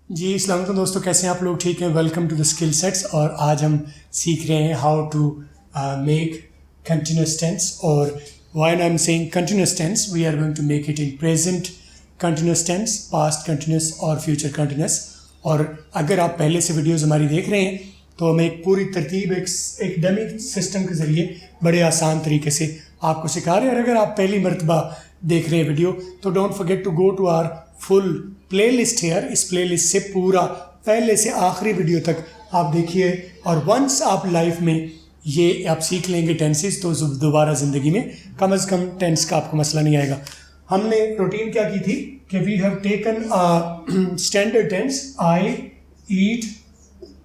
जी अस्सलाम वालेकुम दोस्तों, कैसे हैं आप लोग? ठीक हैं? Welcome to the skill sets. और आज हम सीख रहे हैं how to make continuous tense. और why I am saying continuous tense, we are going to make it in present continuous tense, past continuous और फ्यूचर कंटिन्यूस। और अगर आप पहले से वीडियोज़ हमारी देख रहे हैं तो हम एक पूरी तरतीब एक डमी सिस्टम के ज़रिए बड़े आसान तरीके से आपको सिखा रहे हैं। और अगर आप पहली मरतबा देख रहे हैं वीडियो तो don't forget to go to our full playlist here. इस प्लेलिस्ट से पूरा पहले से आखिरी वीडियो तक आप देखिए। और वंस आप लाइफ में ये आप सीख लेंगे टेंसेस तो दोबारा ज़िंदगी में कम से कम टेंस का आपको मसला नहीं आएगा। हमने रूटीन क्या की थी कि we have taken standard tense, I eat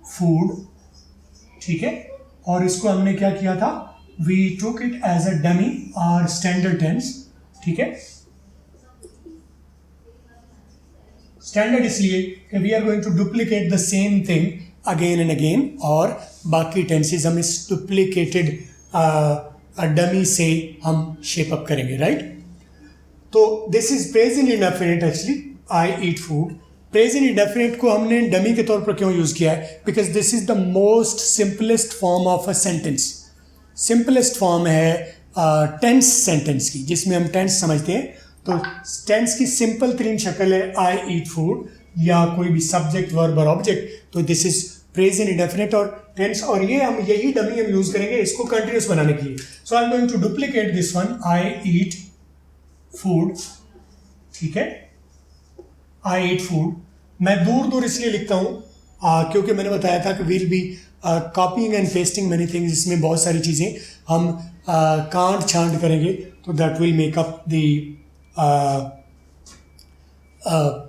food, ठीक है। और इसको हमने क्या किया था, we took it as a dummy और स्टैंडर्ड टेंस, ठीक है। स्टैंडर्ड इसलिए कि we are going to duplicate the same thing again and again, और बाकी टेंसेज हम इस डुप्लीकेटेड डमी से हम शेप अप करेंगे, राइट। तो this is present indefinite actually, I eat food. Present indefinite को हमने डमी के तौर पर क्यों यूज़ किया है? Because this is the most simplest form of a sentence. Simplest form है टेंस सेंटेंस की, जिसमें हम टेंस समझते हैं। तो टेंस की सिंपल तरीन शक्ल है आई ईट फूड, या कोई भी सब्जेक्ट वर्ब और ऑब्जेक्ट। तो दिस इज प्रेजेंट इंडेफिनिट और टेंस, और ये हम यही डमी हम यूज करेंगे इसको कंटिन्यूस बनाने के लिए। So I am going to duplicate this one, I eat food, ठीक है। आई ईट फूड मैं दूर दूर इसलिए लिखता हूँ क्योंकि मैंने बताया था कि we'll be copying and pasting many things. इसमें बहुत सारी चीज़ें हम कांट छांट करेंगे, तो that will make up the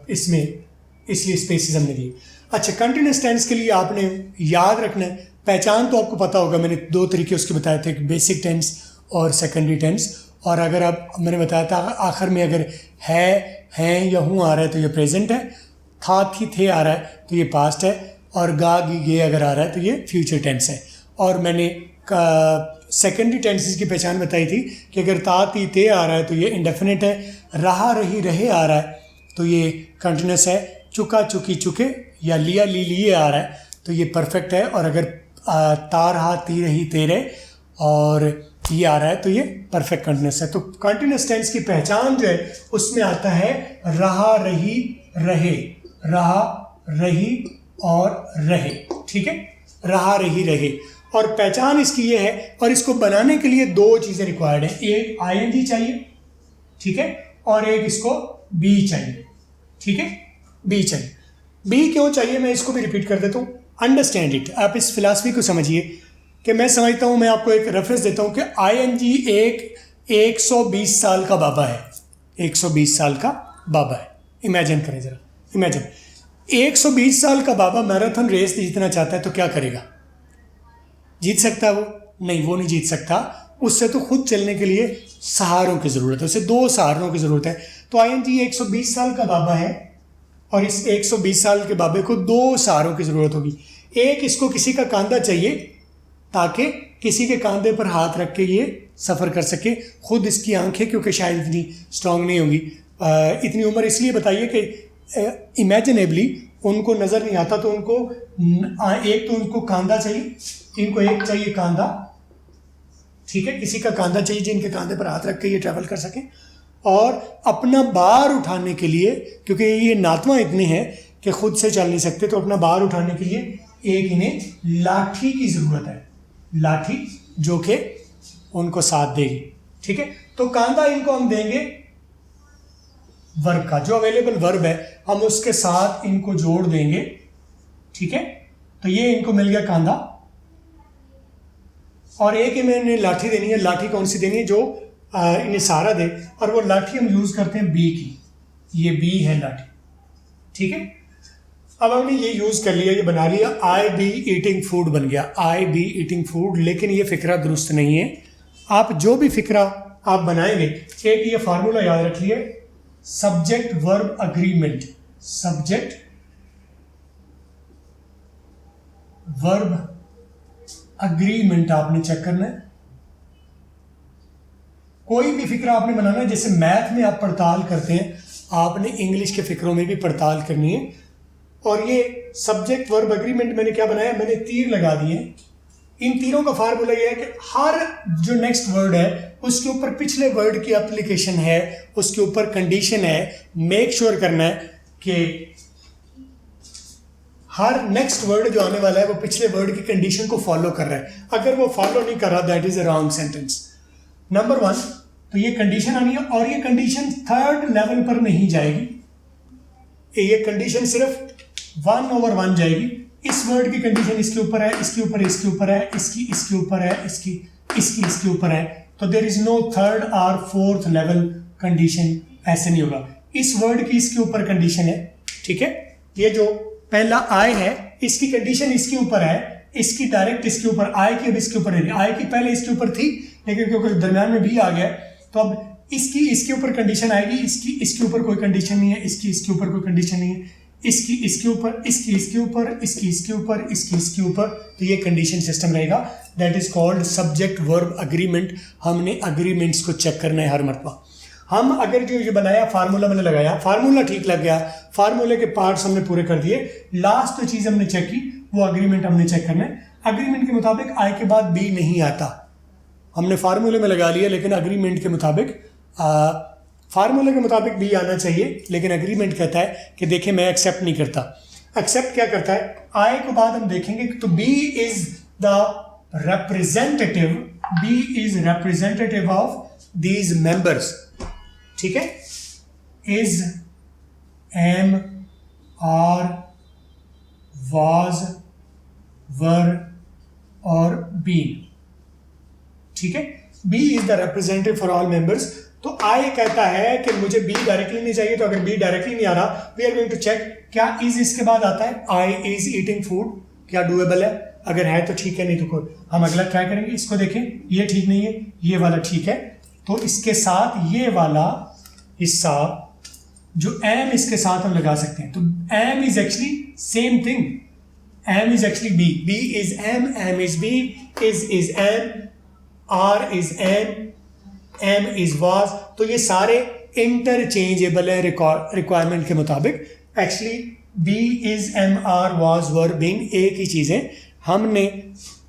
इसमें, इसलिए स्पेसिस हमने दिए। अच्छा, कंटिन्यूस टेंस के लिए आपने याद रखना है, पहचान तो आपको पता होगा, मैंने दो तरीके उसके बताए थे, बेसिक टेंस और सेकेंडरी टेंस। और अगर आप, मैंने बताया था आखिर में अगर है, हैं या हूँ आ रहा है तो ये प्रेजेंट है, था थी थे आ रहा है तो ये पास्ट है, और गा गी गे अगर आ रहा है तो ये फ्यूचर टेंस है। और मैंने सेकेंडरी टेंसेस की पहचान बताई थी कि अगर ता ती ते आ रहा है तो ये इंडेफिनिट है, रहा रही रहे आ रहा है तो ये कंटिन्यूस है, चुका चुकी चुके या लिया ली लिए आ रहा है तो ये परफेक्ट है। और अगर ता रहा ती रही तेरे और ये आ रहा है तो ये परफेक्ट कंटिन्यूस है। तो कंटिन्यूस टेंस की पहचान जो है उसमें आता है रहा रही रहे, रहा रही और रहे, ठीक है, रहा रही रहे। और पहचान इसकी ये है, और इसको बनाने के लिए दो चीज़ें रिक्वायर्ड है, एक आईएनजी चाहिए, ठीक है, और एक इसको बी चाहिए, ठीक है, बी चाहिए। बी क्यों चाहिए मैं इसको भी रिपीट कर देता हूँ, अंडरस्टैंड इट। आप इस फिलॉसफी को समझिए कि मैं समझता हूँ, मैं आपको एक रेफरेंस देता हूँ कि आईएनजी एक 120 साल का बाबा है, 120 साल का बाबा है। इमेजिन करें जरा, इमेजिन 120 साल का बाबा मैराथन रेस जीतना चाहता है तो क्या करेगा? जीत सकता है वो? नहीं, वो नहीं जीत सकता। उससे तो खुद चलने के लिए सहारों की ज़रूरत है, उसे दो सहारों की ज़रूरत है। तो आईएनजी 120 साल का बाबा है, और इस 120 साल के बाबे को दो सहारों की ज़रूरत होगी। एक, इसको किसी का कांधा चाहिए ताकि किसी के कांधे पर हाथ रख के ये सफ़र कर सके। खुद इसकी आंखें क्योंकि शायद इतनी स्ट्रांग नहीं होंगी, इतनी उम्र इसलिए बताइए कि इमेजिनेबली उनको नज़र नहीं आता, तो उनको एक तो उनको कांधा चाहिए, इनको एक चाहिए कांधा, ठीक है, किसी का कांधा चाहिए जिनके कांधे पर हाथ रख के ये ट्रैवल कर सके। और अपना भार उठाने के लिए, क्योंकि ये नातवा इतने हैं कि खुद से चल नहीं सकते, तो अपना भार उठाने के लिए एक इन्हें लाठी की ज़रूरत है, लाठी जो कि उनको साथ देगी, ठीक है। तो कांधा इनको हम देंगे वर्ब का, जो अवेलेबल वर्ब है हम उसके साथ इनको जोड़ देंगे, ठीक है। तो ये इनको मिल गया कांधा, और एक इन्हें इन्हें लाठी देनी है। लाठी कौन सी देनी है? जो इन्हें सहारा दे, और वो लाठी हम यूज करते हैं बी की, ये बी है लाठी, ठीक है। अब हमने ये यूज कर लिया, ये बना लिया, आई बी ईटिंग फूड बन गया, आई बी ईटिंग फूड। लेकिन ये फिक्रा दुरुस्त नहीं है। आप जो भी फिक्रा आप बनाएंगे, एक ये फार्मूला याद रखिए, subject verb agreement, subject verb agreement आपने चेक करना है। कोई भी फिक्रा आपने बनाना है, जैसे मैथ में आप पड़ताल करते हैं, आपने इंग्लिश के फिक्रों में भी पड़ताल करनी है। और ये सब्जेक्ट वर्ब एग्रीमेंट मैंने क्या बनाया, मैंने तीर लगा दिए। इन तीरों का फार्मूला ये है कि हर जो नेक्स्ट वर्ड है उसके ऊपर पिछले वर्ड की एप्लीकेशन है, उसके ऊपर कंडीशन है। मेक श्योर करना है कि हर नेक्स्ट वर्ड जो आने वाला है वो पिछले वर्ड की कंडीशन को फॉलो कर रहा है। अगर वो फॉलो नहीं कर रहा, that is a wrong sentence. Number 1, तो ये कंडीशन आनी है और ये कंडीशन थर्ड लेवल पर नहीं जाएगी, ये कंडीशन सिर्फ 1/1 जाएगी। इस वर्ड की कंडीशन इसके ऊपर है, इसके ऊपर, इसके ऊपर है, इसके ऊपर है, इसके ऊपर है, तो देयर इज नो थर्ड और फोर्थ लेवल कंडीशन, ऐसे नहीं होगा। इस वर्ड की इसके ऊपर कंडीशन है, ठीक है। ये जो पहला आई है इसकी कंडीशन इसके ऊपर है, इसकी डायरेक्ट इसके ऊपर, आई की अब इसके ऊपर है। आई की पहले इसके ऊपर थी लेकिन क्योंकि दरम्यान में भी आ गया तो अब इसकी इसके ऊपर कंडीशन आएगी, इसकी इसके ऊपर कोई कंडीशन नहीं है, इसकी इसके ऊपर कोई कंडीशन नहीं है, इसकी इसके ऊपर, इसकी इसके ऊपर, इसकी इसके ऊपर, इसकी इसके ऊपर, तो ये कंडीशन सिस्टम रहेगा। That is called subject verb agreement. हमने अग्रीमेंट्स को चेक करना है हर मरतबा। हम अगर जो ये बनाया फार्मूला मैंने लगाया, फार्मूला ठीक लग गया, फार्मूले के पार्ट्स हमने पूरे कर दिए, लास्ट जो चीज़ हमने चेक की वो अग्रीमेंट हमने चेक करना है। अग्रीमेंट के मुताबिक आई के बाद बी नहीं आता, हमने फार्मूले में लगा लिया, लेकिन अग्रीमेंट के मुताबिक फार्मूले के मुताबिक बी आना चाहिए, लेकिन अग्रीमेंट कहता है कि देखें मैं एक्सेप्ट नहीं करता। एक्सेप्ट क्या करता है, आई के बाद हम देखेंगे तो B is the representative, B is representative of these members, ठीक है। is, am, are, was, were और been, ठीक है। B is the representative for all members। तो I कहता है कि मुझे B डायरेक्टली नहीं चाहिए, तो अगर B डायरेक्टली नहीं आ रहा, we are going to check क्या is इसके बाद आता है। I is eating food, क्या डूएबल है, अगर है तो ठीक है, नहीं तो कोई हम अगला ट्राई करेंगे। इसको देखें, ये ठीक नहीं है, ये वाला ठीक है, तो इसके साथ ये वाला हिस्सा जो एम इसके साथ हम लगा सकते हैं। तो am is actually same thing, am is actually be, be is am is be, is am, are is am is was. तो ये सारे इंटरचेंजेबल है रिक्वायरमेंट के मुताबिक। Actually be is am, are, was, were, been एक ही चीज़ है। हमने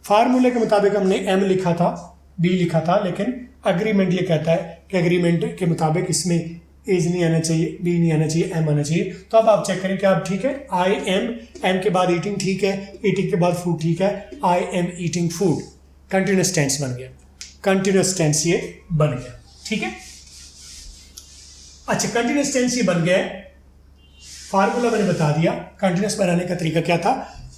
फार्मूले के मुताबिक हमने एम लिखा था, बी लिखा था, लेकिन अग्रीमेंट ये कहता है कि अग्रीमेंट के मुताबिक इसमें इज नहीं आना चाहिए, बी नहीं आना चाहिए, एम आना चाहिए। तो अब आप चेक करें क्या आप ठीक है। आई एम के बाद ईटिंग ठीक है, ईटिंग के बाद फूड ठीक है, I am eating food, continuous tense बन गया, कंटिन्यूस टेंस ये बन गया, ठीक है। अच्छा, कंटिन्यूस टेंस ये बन गया है, फार्मूला मैंने बता दिया। कंटिन्यूस बनाने का तरीका क्या था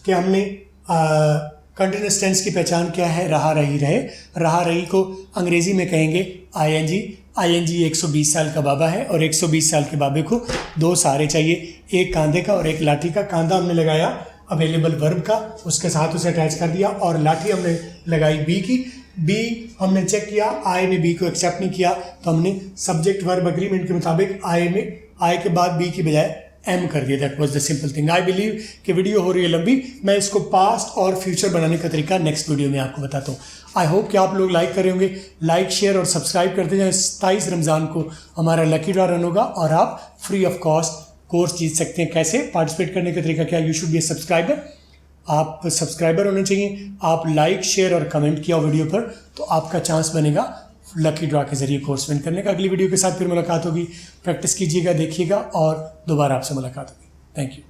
कि हमने कंटिन्यूस टेंस की पहचान क्या है, रहा रही रहे। रहा रही को अंग्रेजी में कहेंगे आईएनजी। आईएनजी 120 साल का बाबा है और 120 साल के बाबे को दो सहारे चाहिए, एक कांधे का और एक लाठी का। कांधा हमने लगाया अवेलेबल वर्ब का, उसके साथ उसे अटैच कर दिया, और लाठी हमने लगाई बी की। बी हमने चेक किया, आई ने बी को एक्सेप्ट नहीं किया, तो हमने सब्जेक्ट वर्ब एग्रीमेंट के मुताबिक आई के बाद बी की बजाय एम कर दिया। That was the simple thing. I believe कि वीडियो हो रही है लंबी, मैं इसको पास्ट और फ्यूचर बनाने का तरीका नेक्स्ट वीडियो में आपको बताता हूँ। आई होप कि आप लोग लाइक करें होंगे, लाइक शेयर और सब्सक्राइब करते जाएं। 27 रमज़ान को हमारा लकी ड्रॉ रन होगा और आप फ्री ऑफ कॉस्ट कोर्स जीत सकते हैं। कैसे पार्टिसिपेट करने का तरीका क्या, you should be A subscriber. आप सब्सक्राइबर होने चाहिए, आप लाइक शेयर और कमेंट किया वीडियो पर, तो आपका चांस बनेगा लकी ड्रॉ के जरिए कोर्स विन करने का। अगली वीडियो के साथ फिर मुलाकात होगी। प्रैक्टिस कीजिएगा, देखिएगा और दोबारा आपसे मुलाकात होगी। Thank you.